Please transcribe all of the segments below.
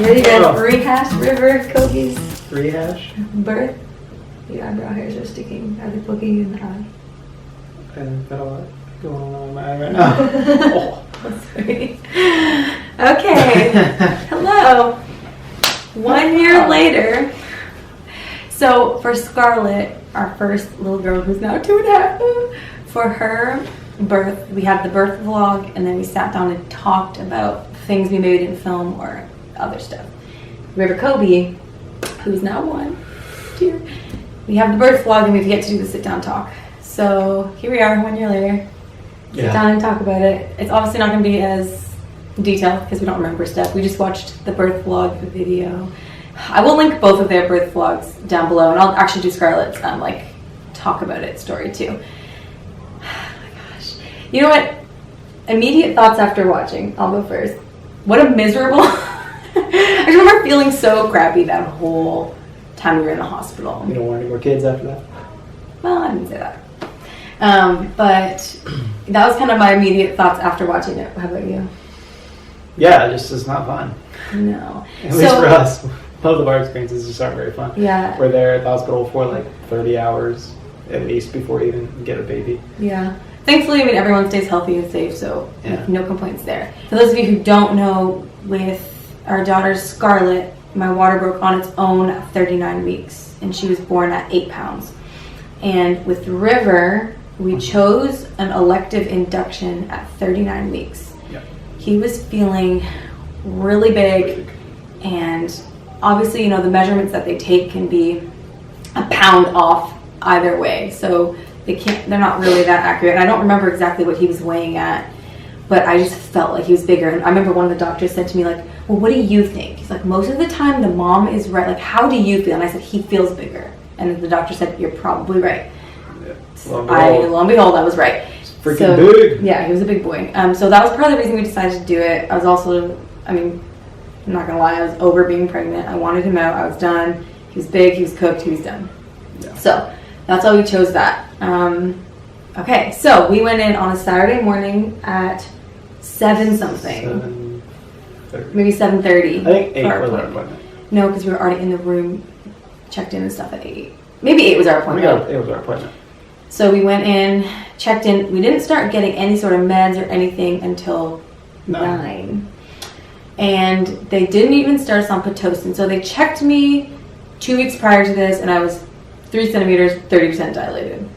ready to rehash River Kobe's Rehash? birth? The eyebrow hairs are sticking. Are they poking you in the eye? I've got a lot going on in my eye right now. Oh. Sorry. Okay. Hello. 1 year later. So for Scarlett, our first little girl who's now 2.5, for her birth, we had the birth vlog, and then we sat down and talked about things we maybe didn't film or other stuff. River Kobe, who's now 1, dear, we have the birth vlog and we've yet to do the sit down talk. So here we are 1 year later. Sit down and talk about it. It's obviously not going to be as detailed because we don't remember stuff. We just watched the birth vlog video. I will link both of their birth vlogs down below, and I'll actually do Scarlett's talk about it story too. Oh my gosh. You know what? Immediate thoughts after watching. I'll go first. What a miserable... I just remember feeling so crappy that whole time we were in the hospital. You don't want any more kids after that? Well, I didn't say that. But that was kind of my immediate thoughts after watching it. How about you? Yeah, it's not fun. No. At least for us. Both of our experiences just aren't very fun. Yeah. We're there at the hospital for like 30 hours at least before you even get a baby. Yeah. Thankfully, everyone stays healthy and safe, so no complaints there. For those of you who don't know, with our daughter Scarlett, my water broke on its own at 39 weeks, and she was born at 8 pounds. And with River, we chose an elective induction at 39 weeks. Yeah. He was feeling really big, and obviously, the measurements that they take can be a pound off either way, so they're not really that accurate. And I don't remember exactly what he was weighing at, but I just felt like he was bigger. And I remember one of the doctors said to me, like, well, what do you think? He's like, most of the time the mom is right. Like, how do you feel? And I said, he feels bigger. And the doctor said, you're probably right. Yeah. Lo and behold, I was right. Freaking big. Yeah, he was a big boy. So that was part of the reason we decided to do it. I was also, I'm not gonna lie, I was over being pregnant. I wanted him out. I was done. He was big. He was cooked. He was done. Yeah. So that's why we chose that. Okay, so we went in on a Saturday morning at 7-something. 7:30. Maybe 7:30. I think 8 was our appointment. No, because we were already in the room, checked in and stuff at 8. Maybe 8 was our appointment. 8 was our appointment. So we went in, checked in. We didn't start getting any sort of meds or anything until 9. And they didn't even start us on Pitocin. So they checked me 2 weeks prior to this, and I was 3 centimeters, 30% dilated.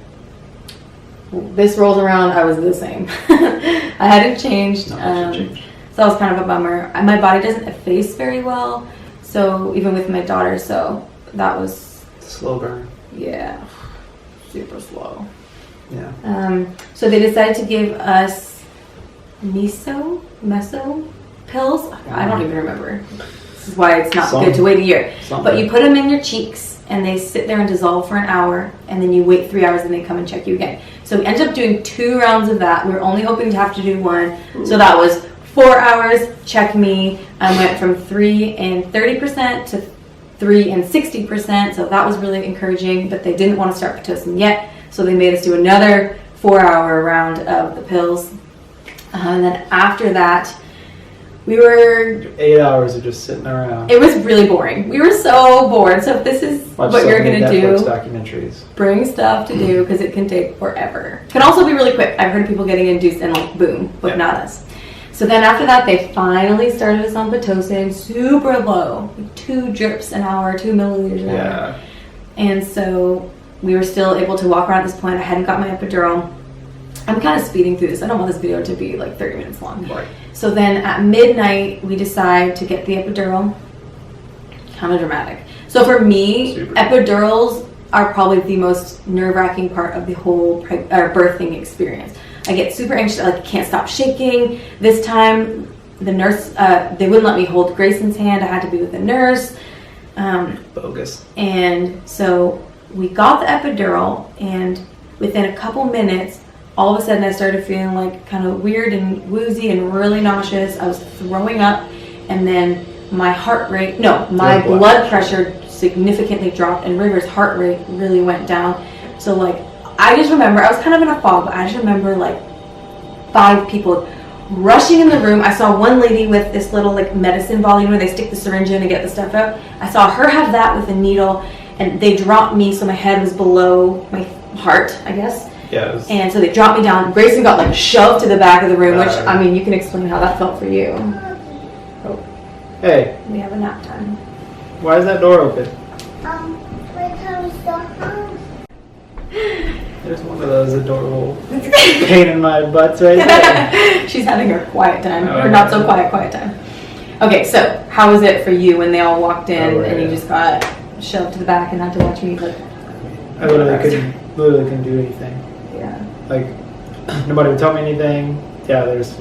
This rolls around, I was the same. I hadn't changed. So that was kind of a bummer. My body doesn't efface very well, so even with my daughter, so that was... Slow burn. Yeah, super slow. Yeah. So they decided to give us meso pills. I don't even remember. This is why it's not good to wait a year. But you put them in your cheeks, and they sit there and dissolve for an hour, and then you wait 3 hours, and they come and check you again. So we ended up doing 2 rounds of that. We were only hoping to have to do 1. So that was 4 hours, check me. I went from 3 and 30% to 3 and 60%. So that was really encouraging, but they didn't want to start Pitocin yet. So they made us do another 4-hour round of the pills. And then after that, we were... 8 hours of just sitting around. It was really boring. We were so bored. So if this is what you're going to do, documentaries. Bring stuff to do, because it can take forever. It can also be really quick. I've heard people getting induced and boom, but not us. So then after that, they finally started us on Pitocin, super low, 2 drips an hour, 2 milliliters an hour. And so we were still able to walk around at this point. I hadn't got my epidural. I'm kind of speeding through this. I don't want this video to be like 30 minutes long. Right. So then at midnight, we decide to get the epidural. Kind of dramatic. So for me, epidurals are probably the most nerve-wracking part of the whole birthing experience. I get super anxious. I can't stop shaking. This time, the nurse, they wouldn't let me hold Grayson's hand. I had to be with the nurse. Bogus. And so we got the epidural, and within a couple minutes, all of a sudden I started feeling like kind of weird and woozy and really nauseous. I was throwing up, and then my blood pressure significantly dropped, and River's heart rate really went down. So I just remember, I was kind of in a fog, but I just remember 5 people rushing in the room. I saw one lady with this little like medicine volume where they stick the syringe in to get the stuff out. I saw her have that with a needle, and they dropped me so my head was below my heart, I guess. Yeah. And so they dropped me down. Grayson got like shoved to the back of the room, which, I mean, you can explain how that felt for you. Oh. Hey. We have a nap time. Why is that door open? Because the house. There's one of those adorable pain in my butts right there. She's having her quiet time, Oh, or not so quiet time. Okay, so how was it for you when they all walked in and you just got shoved to the back and had to watch me like? I literally couldn't do anything. Yeah. Like, nobody would tell me anything. Yeah, there's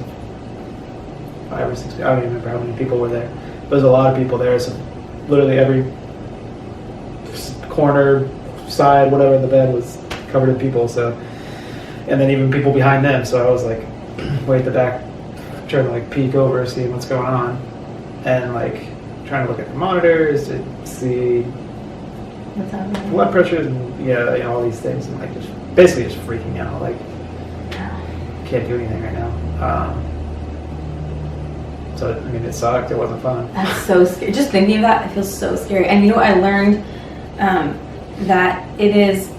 5 or 6 people. I don't even remember how many people were there. There's a lot of people there, so literally every corner, side, whatever in the bed was covered in people. So, and then even people behind them. So I was like, way at the back, trying to like peek over, see what's going on, and like trying to look at the monitors to see What's happening? blood pressures and all these things, and like just basically just freaking out. Like, can't do anything right now. So I mean, it sucked. It wasn't fun. That's so scary. Just thinking of that, I feel so scary. And you know what I learned? That it is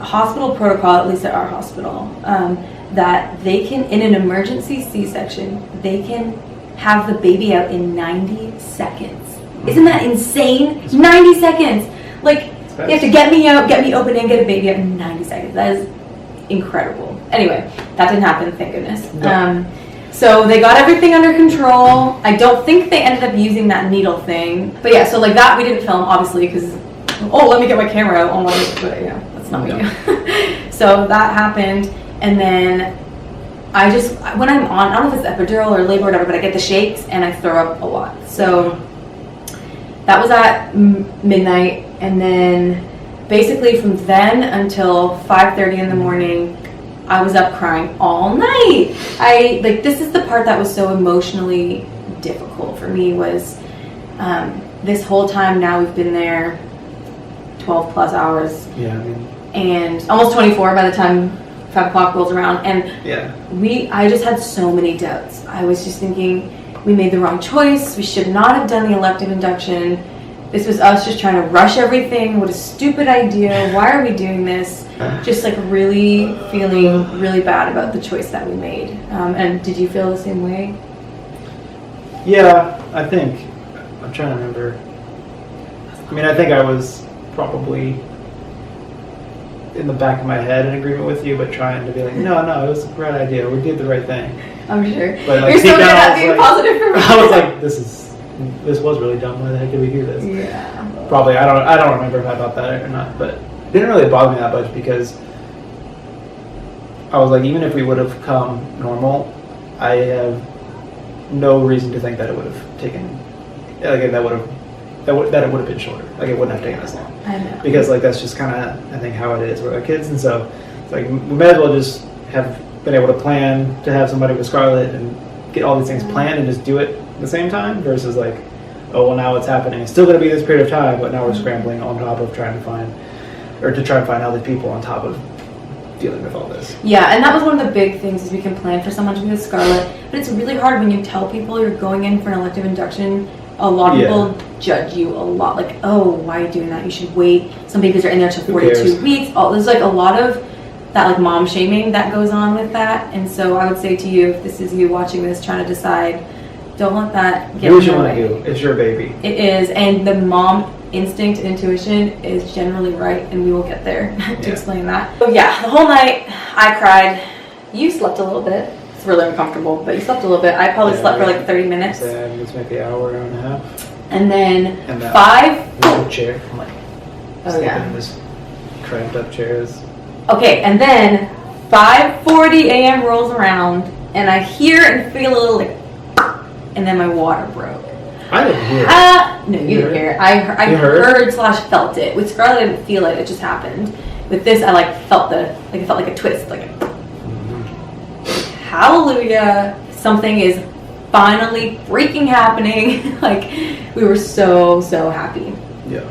hospital protocol, at least at our hospital, that they can, in an emergency C-section, they can have the baby out in 90 seconds. Isn't that insane? 90 seconds! Like, they have to get me out, get me open, and get a baby out in 90 seconds. That is incredible. Anyway, that didn't happen, thank goodness. No. So they got everything under control. I don't think they ended up using that needle thing. But yeah, so like that we didn't film, obviously, because, let me get my camera out. But yeah, that's not what we do. So that happened. And then I just, when I'm on, I don't know if it's epidural or labor or whatever, but I get the shakes and I throw up a lot. So that was at midnight. And then basically from then until 5:30 in the morning, I was up crying all night. This is the part that was so emotionally difficult for me was this whole time now we've been there 12 plus hours. Yeah, I mean, and almost 24 by the time 5 o'clock rolls around. And yeah. I just had so many doubts. I was just thinking we made the wrong choice. We should not have done the elective induction. This was us just trying to rush everything. What a stupid idea. Why are we doing this? Just like really feeling really bad about the choice that we made. And did you feel the same way? Yeah, I think. I'm trying to remember. I mean, I think I was probably in the back of my head in agreement with you, but trying to be like, no, it was the right idea. We did the right thing. I'm sure. But like, you're so good down, at being positive for me. I was like, this was really dumb. Why the heck did we do this? Yeah. Probably. I don't remember if I thought that or not, but it didn't really bother me that much because I was like, even if we would have come normal, I have no reason to think that it would have taken, like that it would have been shorter. Like it wouldn't have taken as long. I know. Because like that's just kind of I think how it is with our kids, and so it's like we might as well just have been able to plan to have somebody with Scarlett and get all these things planned and just do it at the same time versus like, oh well, now it's happening. It's still going to be this period of time, but now we're scrambling on top of trying to find all these people on top of dealing with all this. Yeah, and that was one of the big things is we can plan for someone to be with Scarlett, but it's really hard when you tell people you're going in for an elective induction. A lot of people judge you a lot, like, oh, why are you doing that? You should wait. Some babies are in there till 42 weeks. There's like a lot of that like mom shaming that goes on with that, and so I would say to you, if this is you watching this trying to decide, don't let that get in the way. Do what you want to do. It's your baby. It is, and the mom instinct and intuition is generally right, and we will get there to explain that. So yeah, the whole night I cried. You slept a little bit. It's really uncomfortable, but you slept a little bit. I probably slept for like 30 minutes. It's maybe an hour and a half. And then And that 5. chair. I'm like, sleeping in this cramped up chairs. Okay, and then 5:40 a.m. rolls around, and I hear and feel a little like, and then my water broke. I didn't hear it. No, you didn't hear it. I heard / felt it. With Scarlett, I didn't feel it. It just happened. With this, I like felt it felt like a twist, like a hallelujah, something is finally freaking happening. Like, we were so happy. Yeah.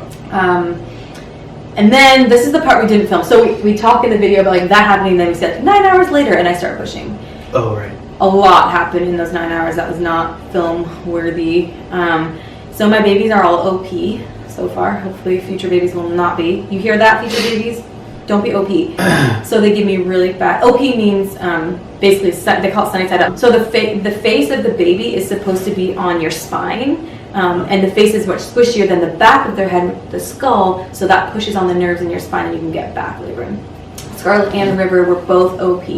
And then this is the part we didn't film. So we talk in the video about like that happening, then we said 9 hours later, and I start pushing. Oh, right. A lot happened in those 9 hours that was not film worthy. So my babies are all OP so far. Hopefully future babies will not be. You hear that, future babies? Don't be OP. So they give me really bad. OP means basically they call it sunny side up. So the face of the baby is supposed to be on your spine, and the face is much squishier than the back of their head with the skull. So that pushes on the nerves in your spine, and you can get back labor. Scarlett and River were both OP,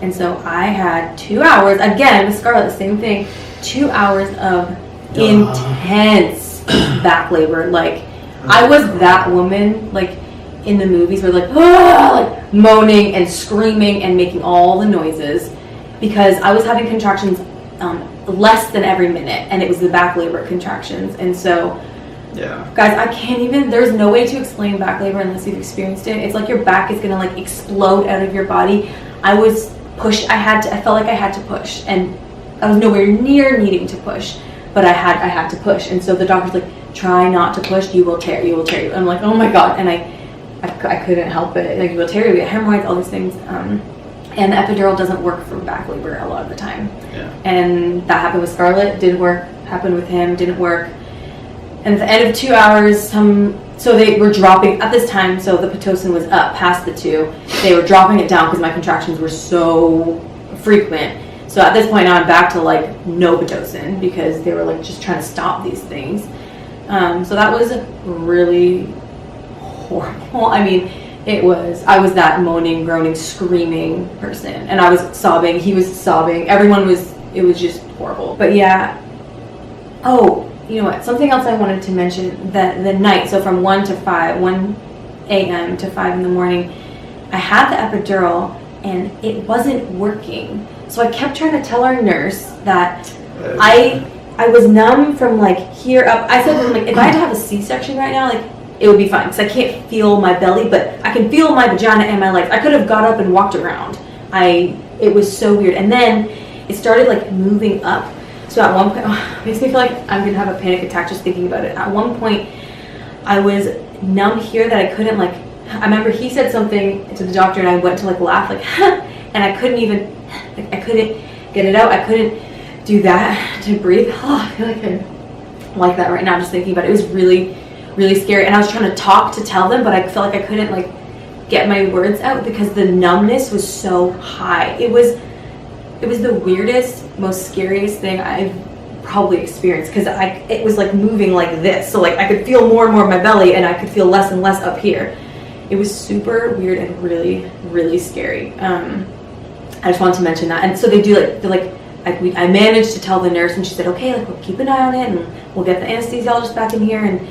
and so I had 2 hours again with Scarlett. The same thing, 2 hours of intense back labor. Like I was that woman, like in the movies, where like moaning and screaming and making all the noises because I was having contractions less than every minute, and it was the back labor contractions. And so, yeah, guys, I can't even. There's no way to explain back labor unless you've experienced it. It's like your back is gonna like explode out of your body. I was pushed. I felt like I had to push, and I was nowhere near needing to push, but I had to push. And so the doctor's like, try not to push. You will tear. You will tear. I'm like, oh my god, and I couldn't help it. Like, you will tear, you get hemorrhoids, all these things. And the epidural doesn't work for back labor a lot of the time. Yeah. And that happened with Scarlett, didn't work. Happened with him, didn't work. And at the end of 2 hours, so they were dropping at this time. So the Pitocin was up past the 2. They were dropping it down because my contractions were so frequent. So at this point now I'm back to like no Pitocin because they were like just trying to stop these things. So that was really horrible. I mean, I was that moaning, groaning, screaming person, and I was sobbing, he was sobbing, it was just horrible. But yeah. Oh, you know what, something else I wanted to mention, that the night, so from 1 a.m. to 5 in the morning, I had the epidural and it wasn't working. So I kept trying to tell our nurse that I was numb from like here up. I said, like, if I had to have a C-section right now, like, it would be fine because I can't feel my belly, but I can feel my vagina and my legs. I could have got up and walked around. It was so weird. And then it started like moving up. So at one point, it makes me feel like I'm gonna have a panic attack just thinking about it. At one point, I was numb here that I couldn't like, I remember he said something to the doctor and I went to like laugh, like, and I couldn't even, like, I couldn't get it out. I couldn't do that to breathe. Oh, I feel like I'm like that right now just thinking about it. It was really scary, and I was trying to talk to tell them, but I felt like I couldn't like get my words out because the numbness was so high. It was the weirdest, most scariest thing I've probably experienced because it was like moving like this, so like I could feel more and more of my belly and I could feel less and less up here. It was super weird and really scary. I just wanted to mention that. And so they do I managed to tell the nurse, and she said, okay, like, we'll keep an eye on it and we'll get the anesthesiologist back in here, and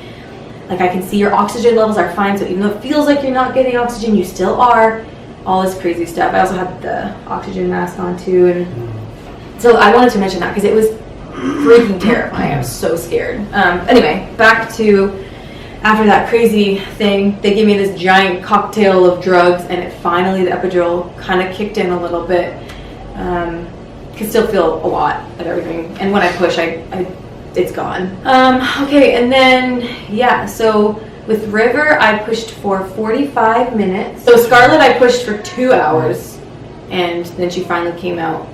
like I can see your oxygen levels are fine, so even though it feels like you're not getting oxygen, you still are. All this crazy stuff. I also had the oxygen mask on too, and so I wanted to mention that because it was freaking terrifying. I was so scared. Anyway, back to after that crazy thing, they gave me this giant cocktail of drugs, and the epidural kind of kicked in a little bit. Could still feel a lot of everything, and when I push, it's gone. Okay, and then, yeah, so with River, I pushed for 45 minutes. So Scarlett, I pushed for 2 hours, and then she finally came out.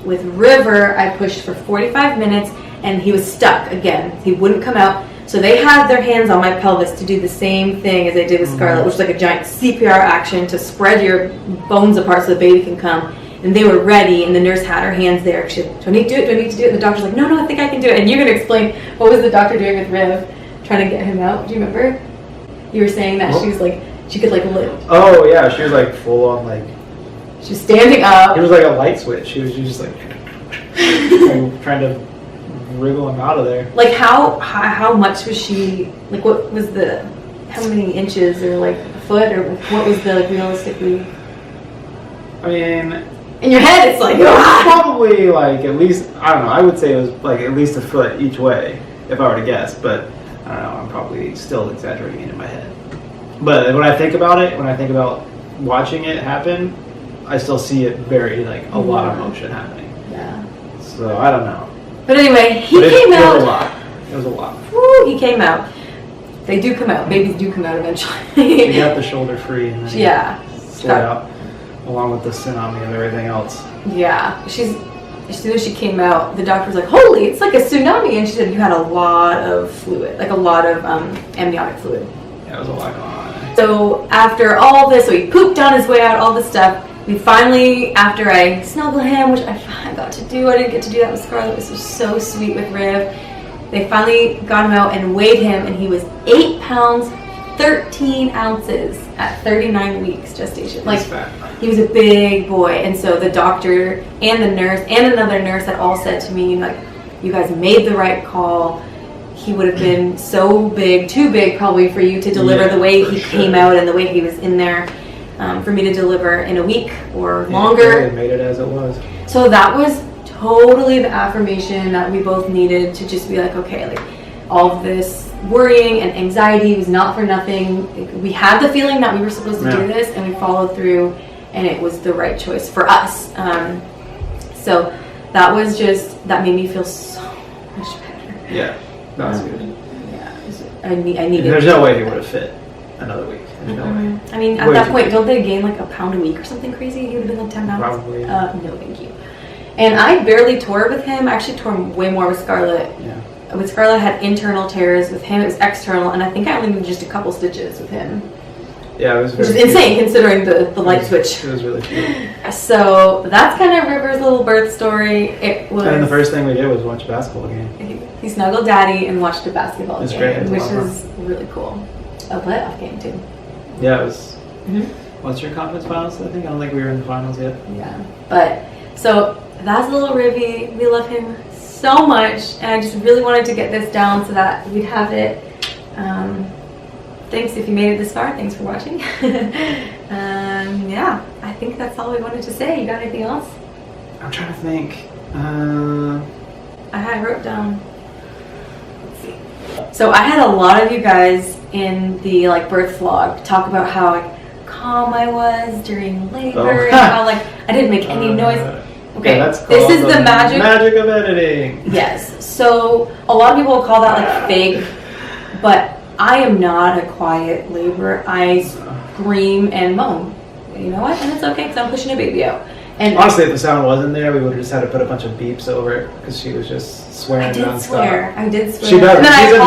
With River, I pushed for 45 minutes, and he was stuck again. He wouldn't come out. So they had their hands on my pelvis to do the same thing as they did with Scarlett, which is like a giant CPR action to spread your bones apart so the baby can come. And they were ready, and the nurse had her hands there. She said, do I need to do it? Do I need to do it? And the doctor's like, no, I think I can do it. And you're going to explain, what was the doctor doing with Riv, trying to get him out? Do you remember? You were saying that she was like, she could like lift. Oh, yeah, she was like full on like. She was standing up. It was like a light switch. She was just like trying to wriggle him out of there. Like how much was she, like what was how many inches or like a foot, or what was the like realistically? I mean, in your head it's like, it was probably like at least, I don't know, I would say it was like at least a foot each way if I were to guess, but I don't know, I'm probably still exaggerating it in my head. But when I think about it, when I think about watching it happen, I still see it very like a lot of motion happening. Yeah. So I don't know. But anyway, he came out. It was a lot. Woo, he came out. They do come out. Babies do come out eventually. He got the shoulder free and then slid out. along with the tsunami of everything else. Yeah, as soon as she came out, the doctor was like, holy, it's like a tsunami. And she said, you had a lot of fluid, like a lot of amniotic fluid. Yeah, it was a lot going on. So after all this, so he pooped on his way out, all this stuff. We finally, after I snuggle him, which I got to do, I didn't get to do that with Scarlett. This was so sweet with Riv. They finally got him out and weighed him, and he was 8 pounds, 13 ounces at 39 weeks gestation. Like, he was a big boy. And so the doctor and the nurse and another nurse had all said to me, like, you guys made the right call. He would have been so big, too big probably for you to deliver the way he came out and the way he was in there. For me to deliver in a week or longer. They made it as it was. So that was totally the affirmation that we both needed to just be like, okay, like all of this worrying and anxiety was not for nothing. We had the feeling that we were supposed to do this, and we followed through, and it was the right choice for us. So that was that made me feel so much better. Yeah, that was good. Yeah, I needed. There's no way he would have fit another week. No way. I mean, at that point, don't they gain like a pound a week or something crazy? He would have been like 10 pounds. Probably. No, thank you. And I barely tore with him. I actually tore way more with Scarlett. Yeah. With Scarlett, I had internal tears. With him, it was external, and I think I only needed just a couple stitches with him. Yeah, it was. Which is insane considering the light switch. It was really cute. So that's kind of River's little birth story. It was. And the first thing we did was watch a basketball game. He snuggled Daddy and watched a basketball game, great. which is really cool. A playoff game too. Yeah, it was. What's your conference finals? I don't think we were in the finals yet. Yeah, but so that's little Rivy. We love him so much, and I just really wanted to get this down so that we'd have it. Thanks if you made it this far. Thanks for watching. Yeah, I think that's all we wanted to say. You got anything else? I'm trying to think. I wrote down. Let's see. So I had a lot of you guys in the birth vlog talk about how calm I was during labor and how I didn't make any noise. Okay, yeah, that's this is the magic of editing. Yes. So a lot of people will call that fake, but I am not a quiet laborer. I scream and moan. You know what? And it's okay because I'm pushing a baby out. And honestly, if the sound wasn't there, we would have just had to put a bunch of beeps over it because she was just swearing nonstop. I did swear. She does. And then She's I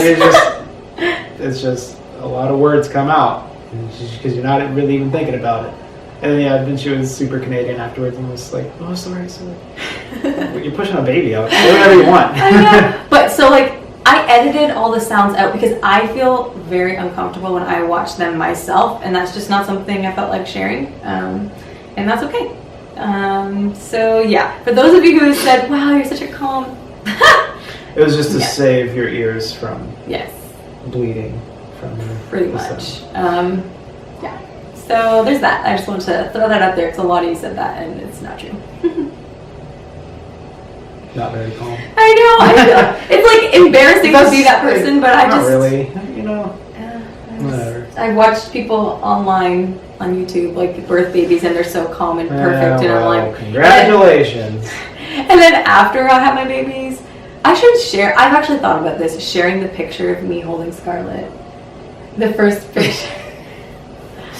in apologize. labor. It's just a lot of words come out because you're not really even thinking about it. And then she was super Canadian afterwards and was like, "Oh, sorry." You're pushing a baby out. Do whatever you want. I know. But so I edited all the sounds out because I feel very uncomfortable when I watch them myself, and that's just not something I felt like sharing. And that's okay. So yeah, for those of you who said, "Wow, you're such a calm," it was just to save your ears from bleeding from pretty much. Yeah. So there's that. I just wanted to throw that out there because a lot of you said that, and it's not true. Not very calm. I know. It's embarrassing to be that person, but I not just really. Whatever. I watched people online on YouTube birth babies, and they're so calm and perfect, and I'm like, congratulations. And then after I have my babies, I should share. I've actually thought about this, sharing the picture of me holding Scarlett. The first picture.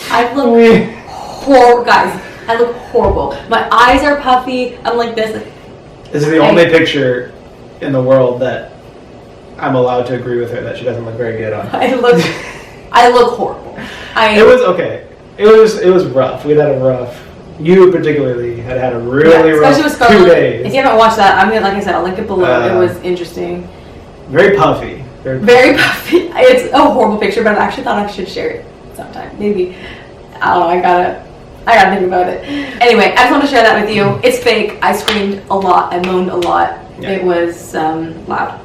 I look horrible, guys. I look horrible. My eyes are puffy. I'm like this. This is the only picture in the world that I'm allowed to agree with her that she doesn't look very good on. I look horrible. It was okay. It was rough. We had a rough. You particularly had a really rough with 2 days. If you haven't watched that, like I said, I'll link it below. It was interesting. Very puffy. Very puffy. It's a horrible picture, but I actually thought I should share it sometime. Maybe. I don't know. I gotta think about it. Anyway, I just want to share that with you. It's fake. I screamed a lot. I moaned a lot. Yeah. It was loud.